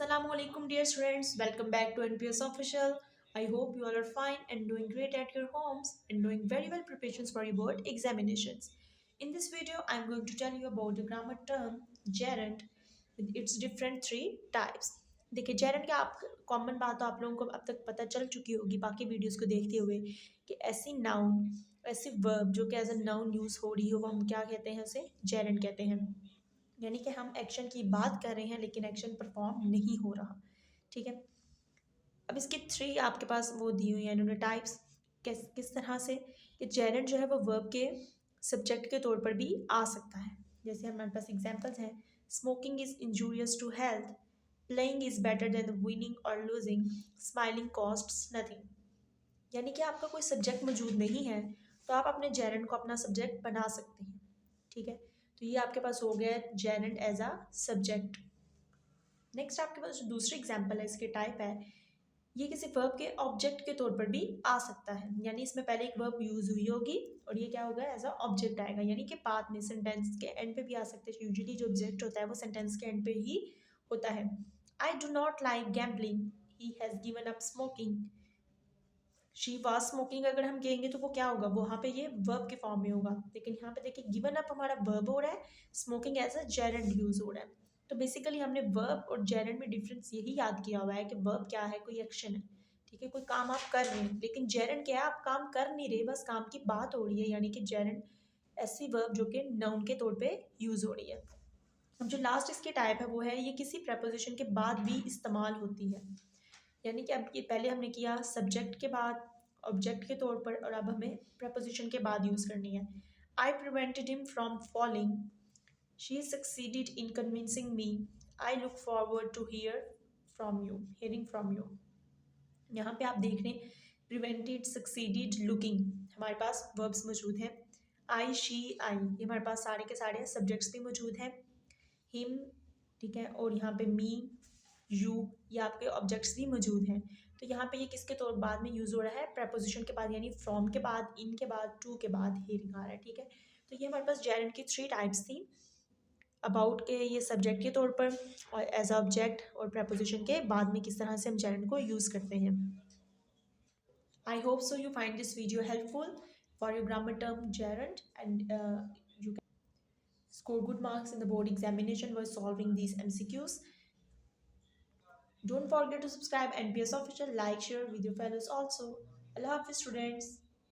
Assalamualaikum dear students, welcome back to NPS Official. I hope you all are fine and doing great at your homes and doing very well preparations for your board examinations. In this video, I am going to tell you about the grammar term gerund with its different three types. देखिए gerund की आप common बात तो आप लोगों को अब तक पता चल चुकी होगी बाकी वीडियोस को देखते हुए कि ऐसी नाउन ऐसी वर्ब जो कि एज अ नाउन यूज हो रही हो वो हम क्या कहते हैं उसे gerund कहते हैं। यानी कि हम एक्शन की बात कर रहे हैं लेकिन एक्शन परफॉर्म नहीं हो रहा। ठीक है, अब इसके थ्री आपके पास वो दी हुई हैं इन्होंने टाइप्स। किस तरह से कि जेरेंट जो है वो वर्ब के सब्जेक्ट के तौर पर भी आ सकता है। जैसे हमारे पास एग्जांपल्स हैं, smoking is injurious to health, playing is better than winning और लूजिंग, स्माइलिंग कॉस्ट्स नथिंग। यानी कि आपका कोई सब्जेक्ट मौजूद नहीं है तो आप अपने जेरेंट को अपना सब्जेक्ट बना सकते हैं। ठीक है, तो ये आपके पास हो गया gerund as a subject. Next आपके पास जो दूसरी एग्जांपल है इसके टाइप है, ये किसी वर्ब के ऑब्जेक्ट के तौर पर भी आ सकता है। यानी इसमें पहले एक वर्ब यूज हुई होगी और ये क्या होगा एज अ ऑब्जेक्ट आएगा। यानी कि बाद में सेंटेंस के एंड पे भी आ सकते हैं। यूजुअली जो ऑब्जेक्ट होता है वो सेंटेंस के एंड पे ही होता है। I do not like gambling, he has given up smoking, she was smoking अगर हम कहेंगे तो वो क्या होगा, वहाँ पे ये वर्ब के फॉर्म में होगा। लेकिन यहाँ पे देखिए गिवन अप हमारा वर्ब हो रहा है, smoking as a gerund use हो रहा है। तो बेसिकली हमने वर्ब और जेरेंड में डिफरेंस यही याद किया हुआ है कि वर्ब क्या है, कोई एक्शन है। ठीक है, कोई काम आप कर रहे हैं, लेकिन जेरेंड क्या है, आप काम कर नहीं रहे, बस काम की बात हो रही है। यानी कि जेरेंड ऐसी वर्ब जो कि नाउन के तौर पे यूज हो रही है। अब जो लास्ट इसकी टाइप है वो है ये किसी प्रपोजिशन के बाद भी इस्तेमाल होती है। यानी कि अब ये पहले हमने किया सब्जेक्ट के बाद ऑब्जेक्ट के तौर पर और अब हमें प्रपोजिशन के बाद यूज़ करनी है। I prevented him from falling, she succeeded in convincing me, I look forward to hearing from you. यहाँ पे आप देख रहे हैं प्रिवेंटेड, सक्सीडेड, लुकिंग, हमारे पास वर्ब्स मौजूद हैं। आई, शी, आई, ये हमारे पास सारे के सारे सब्जेक्ट्स भी मौजूद हैं। हिम, ठीक है, और यहाँ पे मी, यू, ये आपके ऑब्जेक्ट्स भी मौजूद हैं। तो यहाँ पे ये किसके तौर बाद में यूज़ हो रहा है, प्रपोजिशन के बाद, यानी फ्रॉम के बाद, इन के बाद, टू के बाद हियरिंग आ रहा है। ठीक है, तो ये हमारे पास जेरेंड की थ्री टाइप्स थी। अबाउट के ये सब्जेक्ट के तौर पर और एज ऑब्जेक्ट, और प्रपोजिशन के बाद में किस तरह से हम जेरेंड को यूज़ करते हैं। I hope so you find this video helpful for your grammar term gerund and you can score good marks in the board examination while solving these MCQs. Don't forget to subscribe NPS Official, like, share with your fellows also. Allah Hafiz students.